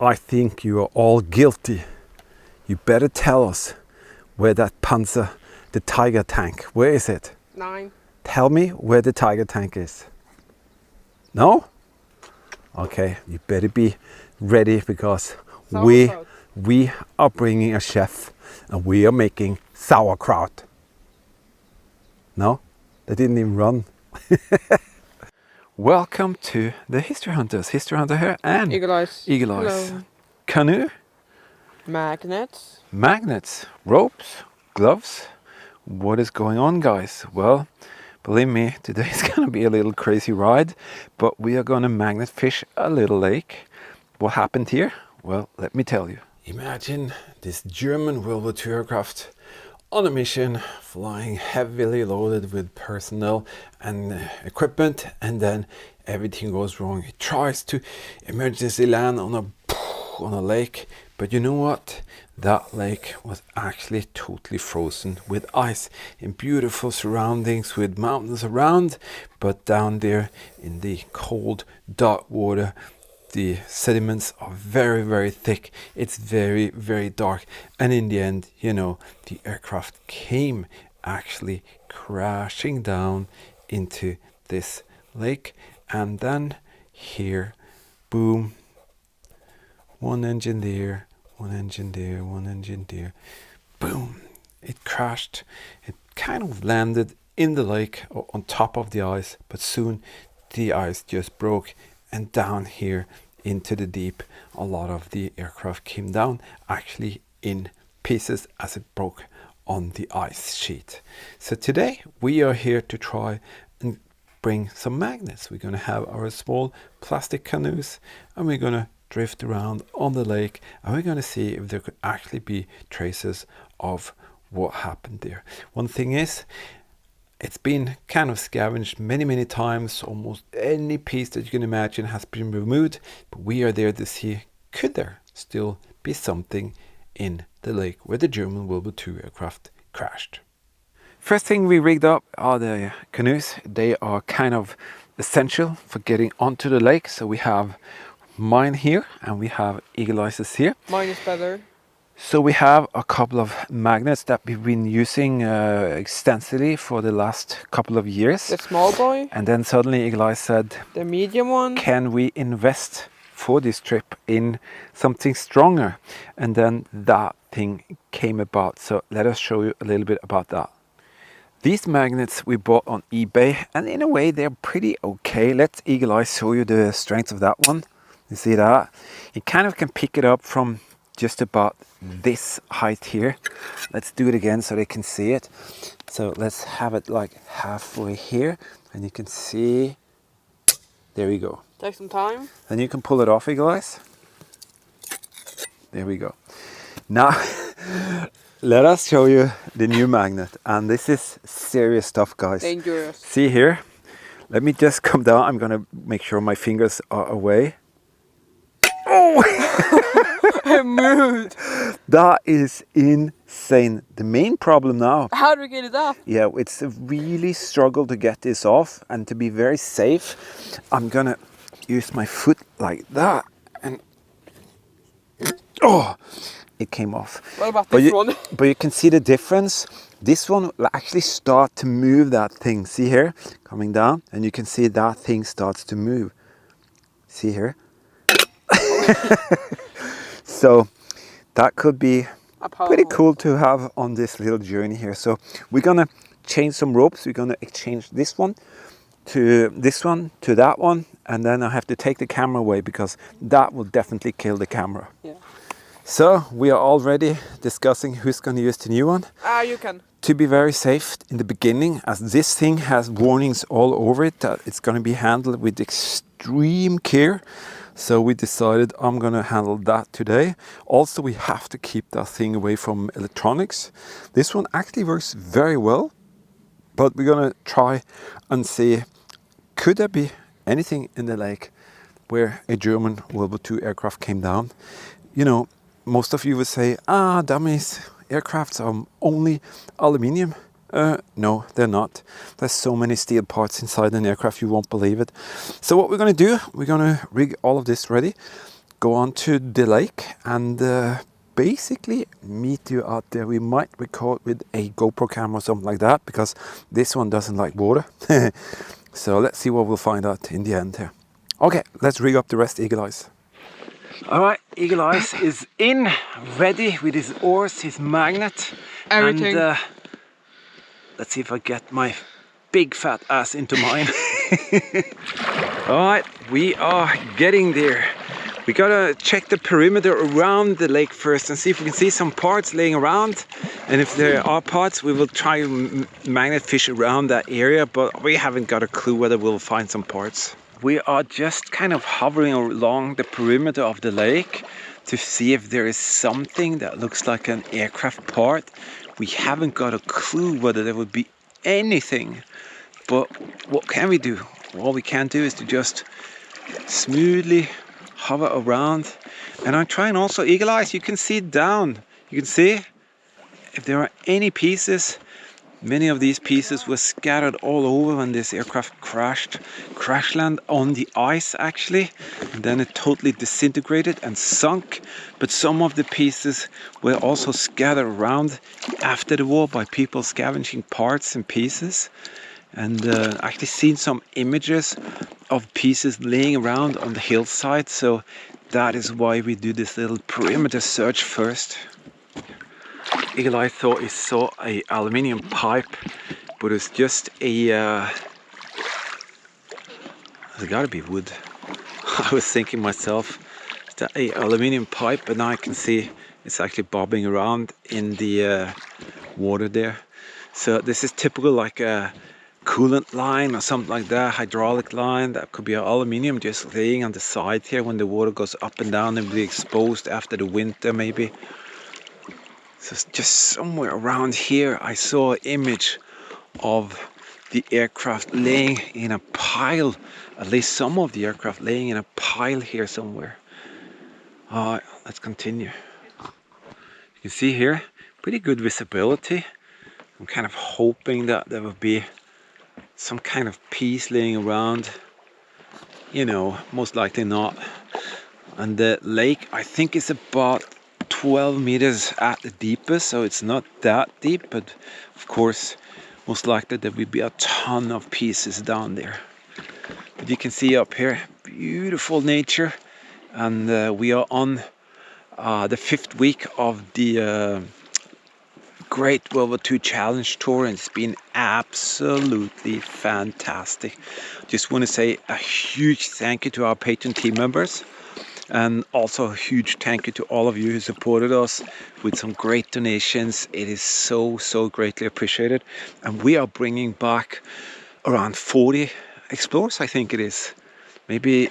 I think you are all guilty. You better tell us where that Panzer, the Tiger tank, where is it? 9. Tell me where the Tiger tank is. No? Okay, you better be ready because Sauerkraut. we are bringing a chef and we are making sauerkraut. No? They didn't even run. Welcome to the History Hunters. History Hunter here and Eagle Eyes. Eagle Eyes. Hello. Canoe, Magnets. magnets, ropes, gloves. What is going on, guys? Well, believe me, today is going to be a little crazy ride, but we are going to magnet fish a little lake. What happened here? Well, let me tell you. Imagine this German World War II aircraft on a mission, flying heavily loaded with personnel and equipment, and then everything goes wrong. It tries to emergency land on a lake, but you know what? That lake was actually totally frozen with ice in beautiful surroundings with mountains around, but down there in the cold dark water the sediments are very, very thick. It's very, very dark. And in the end, you know, the aircraft came actually crashing down into this lake. And then here, boom, one engine there, one engine there, one engine there. Boom, it crashed. It kind of landed in the lake or on top of the ice, but soon the ice just broke. And down here into the deep, a lot of the aircraft came down actually in pieces as it broke on the ice sheet. So today we are here to try and bring some magnets. We're going to have our small plastic canoes and we're going to drift around on the lake and we're going to see if there could actually be traces of what happened there. One thing is, it's been kind of scavenged many times. Almost any piece that you can imagine has been removed. But we are there to see, could there still be something in the lake where the German World War II aircraft crashed? First thing we rigged up are the canoes. They are kind of essential for getting onto the lake. So we have mine here and we have Eagle Eyes here. Mine is better. So we have a couple of magnets that we've been using extensively for the last couple of years. The small boy. And then suddenly Eagle Eyes said, the medium one. Can we invest for this trip in something stronger? And then that thing came about. So let us show you a little bit about that. These magnets we bought on eBay, and in a way they're pretty okay. Let Eagle Eyes show you the strength of that one. You see that? You kind of can pick it up from just about this height here. Let's do it again so they can see it. So let's have it like halfway here and you can see, there we go. Take some time. Then you can pull it off, Eagle Eyes. There we go. Now let us show you the new magnet, and this is serious stuff, guys. Dangerous. See here, let me just come down. I'm gonna make sure my fingers are away. Oh! It moved. That is insane. The main problem now. How do we get it off? Yeah, it's a really struggle to get this off, and to be very safe, I'm gonna use my foot like that, and oh, it came off. What about this one? But you can see the difference. This one will actually start to move that thing. See here, coming down, and you can see that thing starts to move. See here. So that could be pretty cool to have on this little journey here. So we're gonna change some ropes. We're gonna exchange this one to that one, and then I have to take the camera away because that will definitely kill the camera. Yeah. So we are already discussing who's gonna use the new one. You can. To be very safe in the beginning, as this thing has warnings all over it that it's gonna be handled with extreme care. So we decided I'm gonna handle that today. Also, we have to keep that thing away from electronics. This one actually works very well, but we're gonna try and see, could there be anything in the lake where a German World War II aircraft came down? You know, most of you would say, dummies, aircrafts are only aluminium. No, they're not. There's so many steel parts inside an aircraft, you won't believe it. So what we're going to do, we're going to rig all of this ready. go on to the lake and basically meet you out there. We might record with a GoPro camera or something like that, because this one doesn't like water. So let's see what we'll find out in the end here. Okay, let's rig up the rest, Eagle Eyes. All right, Eagle Eyes is in, ready with his oars, his magnet. Everything. And let's see if I get my big fat ass into mine. All right, we are getting there. We gotta check the perimeter around the lake first and see if we can see some parts laying around. And if there are parts, we will try magnet fish around that area, but we haven't got a clue whether we'll find some parts. We are just kind of hovering along the perimeter of the lake to see if there is something that looks like an aircraft part. We haven't got a clue whether there would be anything, but what can we do? All we can do is to just smoothly hover around. And I'm trying also, Eagle Eyes, you can see down. You can see if there are any pieces. Many of these pieces were scattered all over when this aircraft crash land on the ice actually, and then it totally disintegrated and sunk. But some of the pieces were also scattered around after the war by people scavenging parts and pieces. And actually seen some images of pieces laying around on the hillside, so that is why we do this little perimeter search first. Eagle Eye thought he saw a aluminium pipe, but it's just a there's gotta be wood. I was thinking myself, is that a aluminium pipe? But now I can see it's actually bobbing around in the water there. So this is typical, like a coolant line or something like that, hydraulic line. That could be aluminium just laying on the side here. When the water goes up and down, and be exposed after the winter maybe. So just somewhere around here I saw an image of the aircraft laying in a pile, at least some of the aircraft laying in a pile here somewhere. Alright, let's continue. You can see here, pretty good visibility. I'm kind of hoping that there will be some kind of piece laying around. You know, most likely not. And the lake, I think, is about 12 meters at the deepest, so it's not that deep, but of course most likely there will be a ton of pieces down there. But you can see up here, beautiful nature, and we are on the 5th week of the Great World War II Challenge Tour, and it's been absolutely fantastic. Just want to say a huge thank you to our Patreon team members. And also a huge thank you to all of you who supported us with some great donations. It is so greatly appreciated. And we are bringing back around 40 explorers, I think it is. Maybe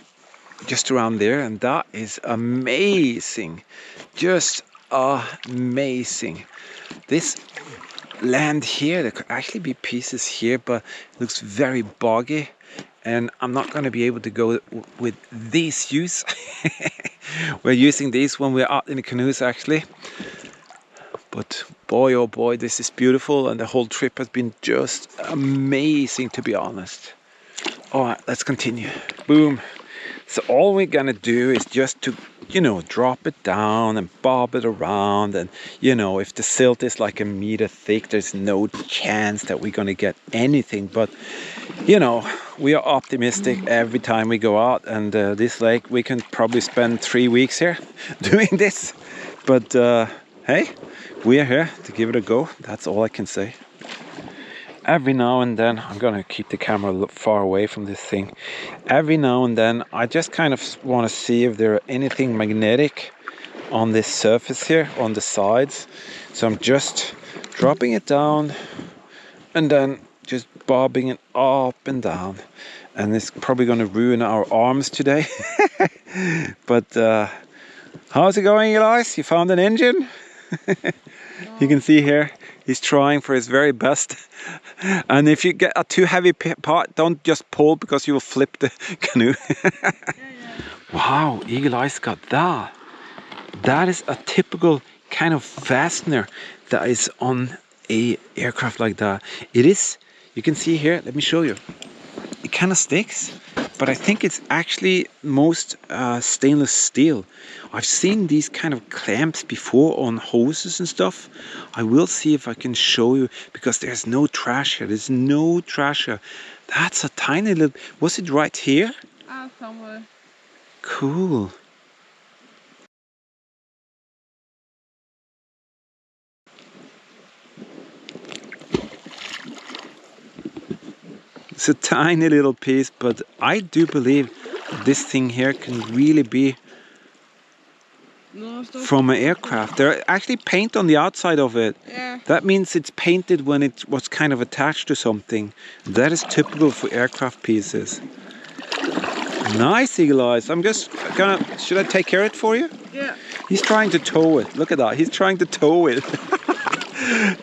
just around there. And that is amazing. Just amazing. This land here, there could actually be pieces here, but it looks very boggy. And I'm not going to be able to go with these shoes. We're using these when we're out in the canoes actually. But boy oh boy, this is beautiful, and the whole trip has been just amazing, to be honest. Alright, let's continue. Boom. So all we're gonna do is just to, you know, drop it down and bob it around. And, you know, if the silt is like a meter thick, there's no chance that we're gonna get anything. But, you know, we are optimistic every time we go out. And this lake, we can probably spend 3 weeks here doing this. But hey, we are here to give it a go. That's all I can say. Every now and then, I'm gonna keep the camera far away from this thing. Every now and then, I just kind of want to see if there are anything magnetic on this surface here, on the sides. So I'm just dropping it down and then just bobbing it up and down. And it's probably gonna ruin our arms today. But how's it going, Elias? You found an engine? You can see here, he's trying for his very best. And if you get a too heavy part, don't just pull, because you will flip the canoe. Wow, Eagle Eyes got that. That is a typical kind of fastener that is on a aircraft like that. It is, you can see here, let me show you. It kind of sticks, but I think it's actually most stainless steel. I've seen these kind of clamps before on hoses and stuff. I will see if I can show you, because there's no trash here. There's no trash here. That's a tiny little... Was it right here? Somewhere. Cool. It's a tiny little piece, but I do believe this thing here can really be from an aircraft. There actually paint on the outside of it. Yeah. That means it's painted when it was kind of attached to something. That is typical for aircraft pieces. Nice, Eagle Eyes. I'm just gonna... Should I take care of it for you? Yeah. He's trying to tow it. Look at that. He's trying to tow it.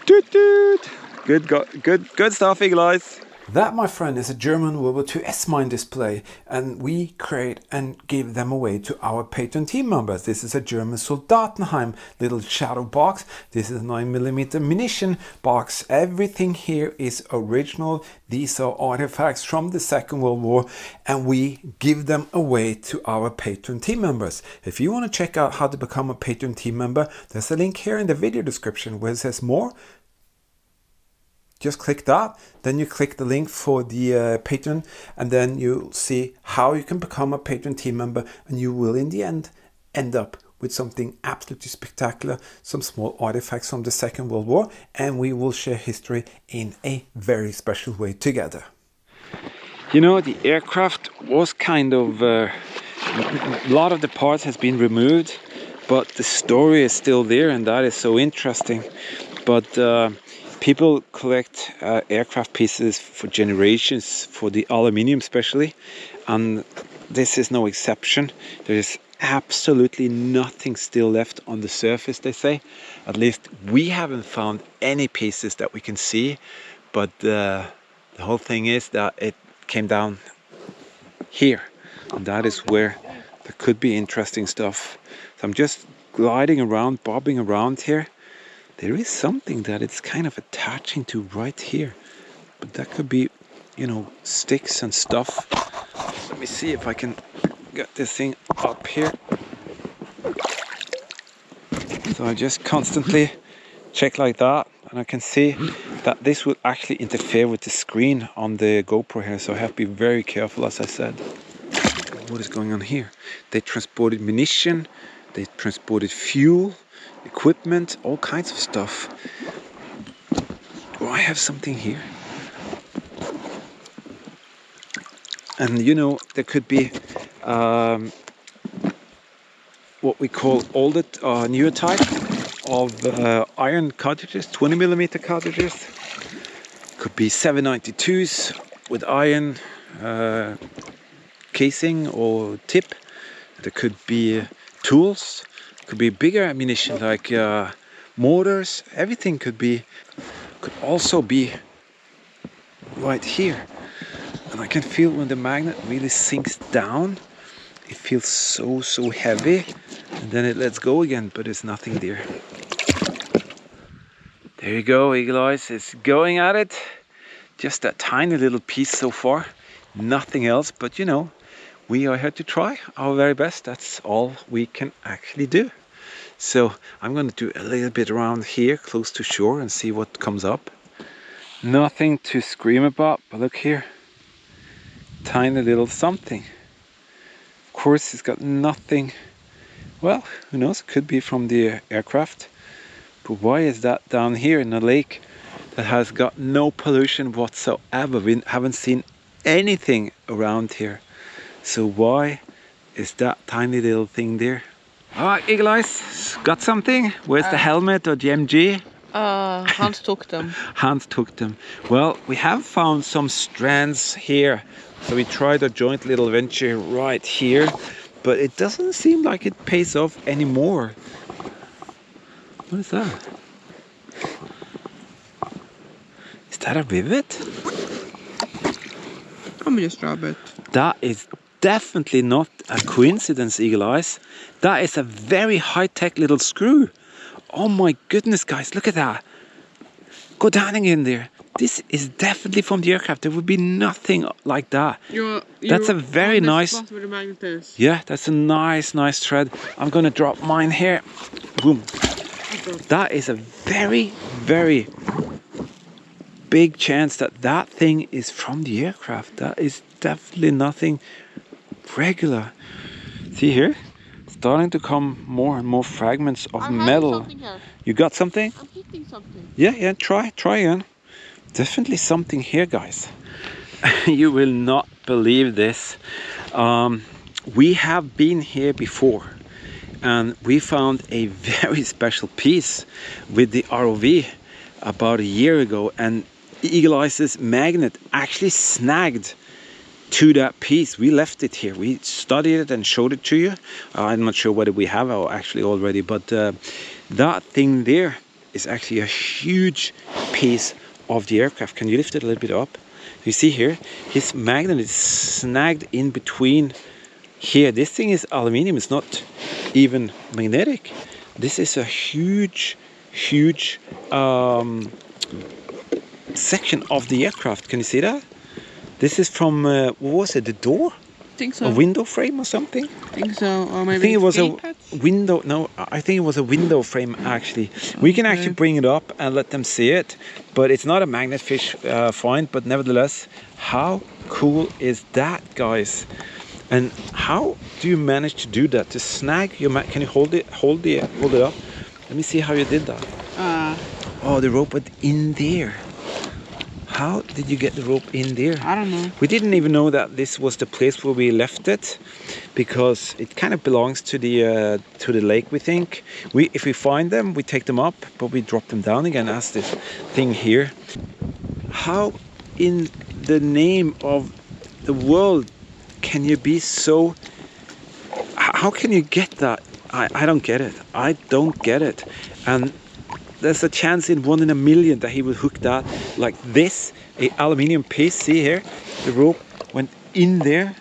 Toot toot. Good stuff, Eagle Eyes. That, my friend, is a German WWII mine display, and we create and give them away to our patron team members. This is a German Soldatenheim little shadow box. This is a 9mm munition box. Everything here is original. These are artifacts from the Second World War, and we give them away to our patron team members. If you want to check out how to become a patron team member, there's a link here in the video description where it says more. Just click that, then you click the link for the patron, and then you'll see how you can become a patron team member, and you will in the end up with something absolutely spectacular, some small artifacts from the Second World War, and we will share history in a very special way together. You know, the aircraft was kind of, a lot of the parts has been removed, but the story is still there, and that is so interesting. But people collect aircraft pieces for generations, for the aluminium especially, and this is no exception. There is absolutely nothing still left on the surface, they say. At least we haven't found any pieces that we can see, but the whole thing is that it came down here, and that is where there could be interesting stuff. So I'm just gliding around, bobbing around here. There is something that it's kind of attaching to right here, but that could be, you know, sticks and stuff. Let me see if I can get this thing up here. So I just constantly check like that, and I can see that this will actually interfere with the screen on the GoPro here, so I have to be very careful, as I said. What is going on here? They transported munition, they transported fuel, equipment, all kinds of stuff. Do I have something here? And you know, there could be what we call older, newer type of iron cartridges, 20mm cartridges. Could be 792s with iron casing or tip. There could be tools. Could be bigger ammunition like mortars. Everything could also be right here. And I can feel when the magnet really sinks down, it feels so heavy, and then it lets go again, but there's nothing there. There you go, Eagle Eyes is going at it. Just a tiny little piece so far, nothing else, but you know, we are here to try our very best. That's all we can actually do. So I'm going to do a little bit around here close to shore and see what comes up. Nothing to scream about, but look here. Tiny little something. Of course it's got nothing. Well, who knows, it could be from the aircraft. But why is that down here in a lake that has got no pollution whatsoever? We haven't seen anything around here. So why is that tiny little thing there? Alright, Eagle Eyes, got something? Where's the helmet or the MG? Hans took them. Hans took them. Well, we have found some strands here. So we tried a joint little venture right here, but it doesn't seem like it pays off anymore. What is that? Is that a rivet? Let me just drop it. That is definitely not a coincidence, Eagle Eyes. That is a very high-tech little screw. Oh my goodness, guys, look at that. Go down in there. this is definitely from the aircraft. There would be nothing like that. That's a very nice. Spot where the magnet is. Yeah, that's a nice thread. I'm gonna drop mine here. Boom. That is a very big chance that that thing is from the aircraft. That is definitely nothing regular. See here? Starting to come more and more fragments of metal. Here. You got something? I'm hitting something. Yeah, try again. Definitely something here, guys. You will not believe this. We have been here before and we found a very special piece with the ROV about a year ago, and Eagle Eye's magnet actually snagged to that piece. We left it here. We studied it and showed it to you. I'm not sure whether we have actually already, but that thing there is actually a huge piece of the aircraft. Can you lift it a little bit up? You see here, his magnet is snagged in between here. This thing is aluminium. It's not even magnetic. This is a huge section of the aircraft. Can you see that? This is from what was it? The door? I think so. A window frame or something? I think so. Or maybe I think it was a pads? window. No, I think it was a window frame actually. We can actually bring it up and let them see it, but it's not a magnet fish find. But nevertheless, how cool is that, guys? And how do you manage to do that? To snag your can you hold it up? Let me see how you did that. Oh, the rope went in there. How did you get the rope in there? I don't know. We didn't even know that this was the place where we left it, because it kind of belongs to the lake. We think if we find them, we take them up, but we drop them down again as this thing here. How in the name of the world can you be so? How can you get that? I don't get it. I don't get it. And there's a chance in 1 in a million that he would hook that like this, a aluminium piece. See here, the rope went in there.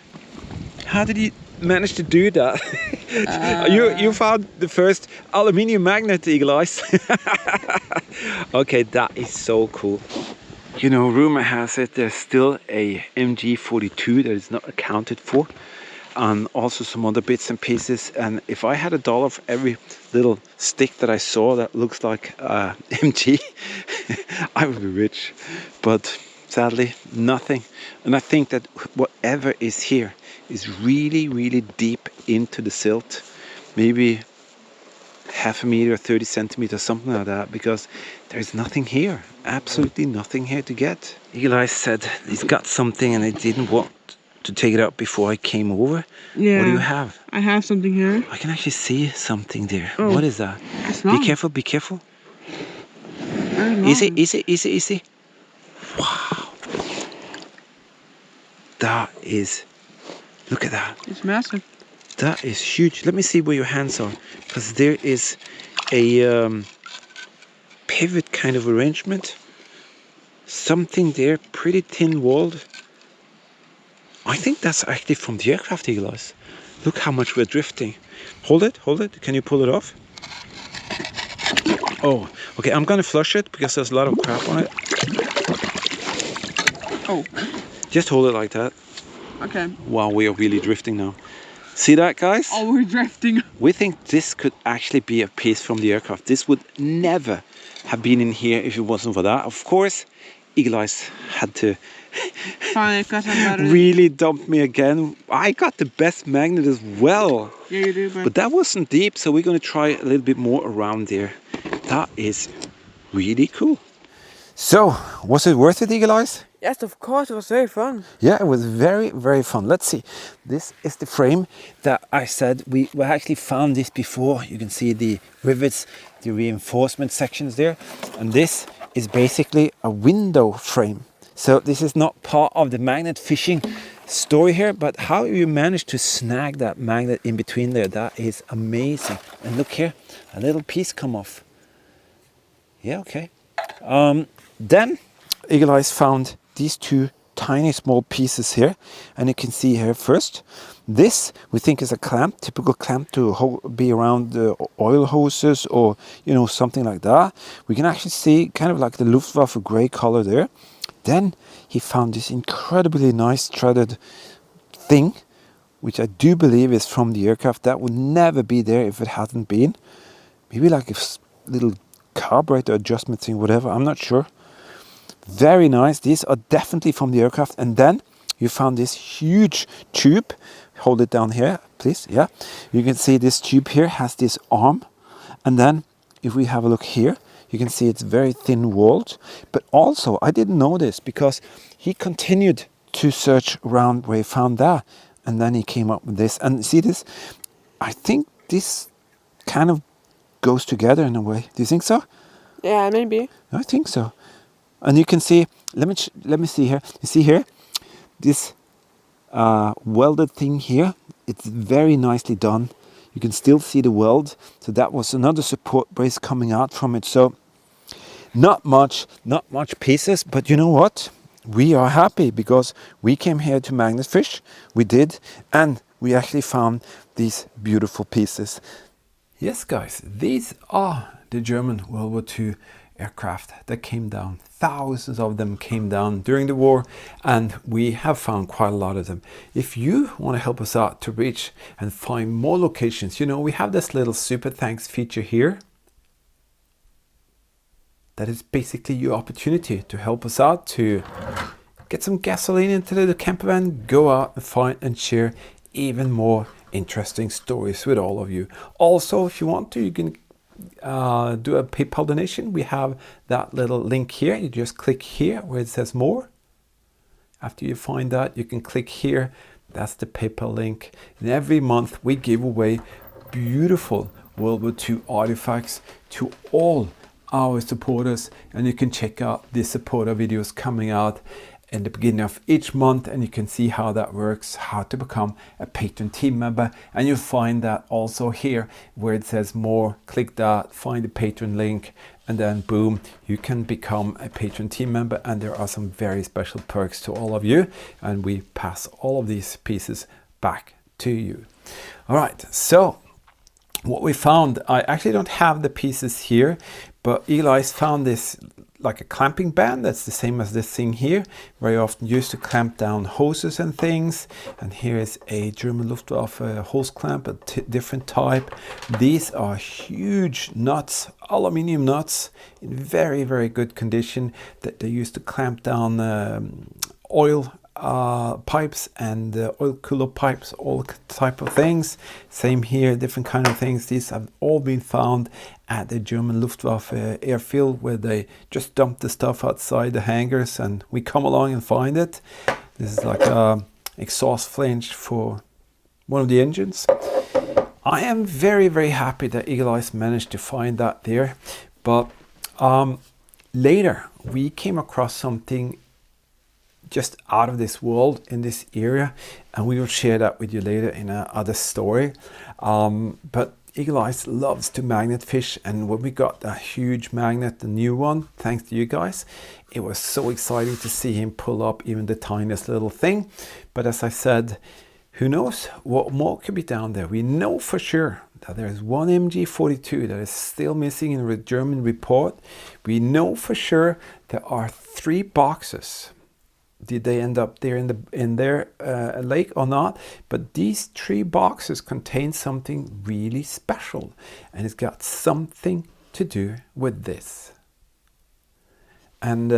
How did he manage to do that? You found the first aluminium magnet, Eagle Eyes. Okay, that is so cool. You know, rumor has it there's still a MG42 that is not accounted for, and also some other bits and pieces. And if I had $1 for every little stick that I saw that looks like MG, I would be rich. But sadly, nothing. And I think that whatever is here is really deep into the silt. Maybe half a meter, 30 centimeters, something like that, because there's nothing here. Absolutely nothing here to get. Eagle Eye said he's got something and he didn't want to take it out before I came over. Yeah. What do you have? I have something here. I can actually see something there. Oh, what is that? It's long. Be careful, be careful. Very long. Easy. Wow. That is, look at that. It's massive. That is huge. Let me see where your hands are, because there is a pivot kind of arrangement. Something there, pretty thin walled. I think that's actually from the aircraft, Eagle Eyes. Look how much we're drifting. Hold it. Can you pull it off? Oh, okay, I'm gonna flush it because there's a lot of crap on it. Oh. Just hold it like that. Okay. Wow, we are really drifting now. See that, guys? Oh, we're drifting. We think this could actually be a piece from the aircraft. This would never have been in here if it wasn't for that. Of course, Eagle Eyes had to really dump me again. I got the best magnet as well. Yeah, you do, but that wasn't deep, so we're going to try a little bit more around there. That is really cool. So, was it worth it, Eagle Eyes? Yes, of course, it was very fun. Yeah, it was very fun. Let's see. This is the frame that I said we actually found this before. You can see the rivets, the reinforcement sections there. And this is basically a window frame. So this is not part of the magnet fishing story here, but how you managed to snag that magnet in between there, that is amazing. And look here, a little piece come off. Yeah, okay. Then Eagle Eyes found these two tiny small pieces here, and you can see here first, this we think is a clamp, typical clamp to be around the oil hoses or something like that. We can actually see kind of like the Luftwaffe gray color there. Then he found this incredibly nice threaded thing, which I do believe is from the aircraft. That would never be there if it hadn't been. Maybe like a little carburetor adjustment thing, whatever, I'm not sure. Very nice. These are definitely from the aircraft. And then you found this huge tube. Hold it down here, please. Yeah. You can see this tube here has this arm. And then if we have a look here, you can see it's very thin walled. But also, I didn't know this because he continued to search around where he found that. And then he came up with this. And see this? I think this kind of goes together in a way. Do you think so? Yeah, maybe. I think so. And you can see, let me see here. You see here, this welded thing here. It's very nicely done. You can still see the weld. So that was another support brace coming out from it. So not much pieces, but you know what? We are happy because we came here to Magnetfish. We did, and we actually found these beautiful pieces. Yes, guys, these are the German World War II aircraft that came down. Thousands of them came down during the war, and we have found quite a lot of them. If you want to help us out to reach and find more locations, we have this little super thanks feature here. That is basically your opportunity to help us out to get some gasoline into the camper van, go out and find and share even more interesting stories with all of you. Also, if you want to, you can do a PayPal donation. We have that little link here. You just click here where it says more. After you find that, you can click here. That's the PayPal link. And every month we give away beautiful World War II artifacts to all our supporters, and you can check out the supporter videos coming out in the beginning of each month, and you can see how that works, how to become a patron team member. And you'll find that also here where it says more. Click that, find the patron link, and then boom, you can become a patron team member. And there are some very special perks to all of you, and we pass all of these pieces back to you. All right, so what we found, I actually don't have the pieces here, but Eli's found this like a clamping band that's the same as this thing here, very often used to clamp down hoses and things. And here is a German Luftwaffe hose clamp, a different type. These are huge nuts, aluminium nuts in very, very good condition that they used to clamp down oil pipes and oil cooler pipes, all type of things. Same here, different kind of things. These have all been found at the German Luftwaffe airfield, where they just dump the stuff outside the hangars and we come along and find it. This is like a exhaust flange for one of the engines. I am very, very happy that Eagle Eyes managed to find that there. But later we came across something just out of this world in this area, and we will share that with you later in another story. But Eagle Eyes loves to magnet fish, and when we got that huge magnet, the new one, thanks to you guys, it was so exciting to see him pull up even the tiniest little thing. But as I said, who knows what more could be down there. We know for sure that there's one MG42 that is still missing in the German report. We know for sure there are 3 boxes. Did they end up there in their lake or not? But these 3 boxes contain something really special, and it's got something to do with this. And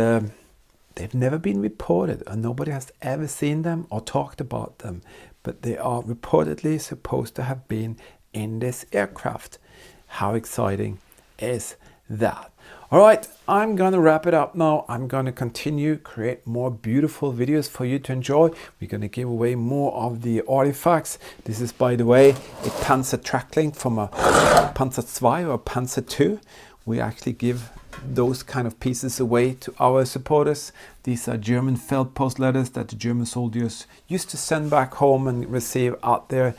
they've never been reported, and nobody has ever seen them or talked about them. But they are reportedly supposed to have been in this aircraft. How exciting is that? All right, I'm going to wrap it up now. I'm going to continue, create more beautiful videos for you to enjoy. We're going to give away more of the artifacts. This is, by the way, a Panzer track link from a Panzer II or Panzer II. We actually give those kind of pieces away to our supporters. These are German Feldpost letters that the German soldiers used to send back home and receive out there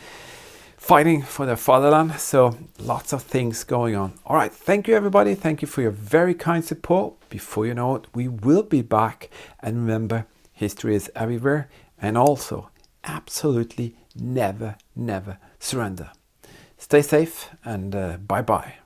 fighting for their fatherland. So lots of things going on. All right, thank you everybody. Thank you for your very kind support. Before you know it, we will be back. And remember, history is everywhere, and also absolutely never surrender. Stay safe and bye bye.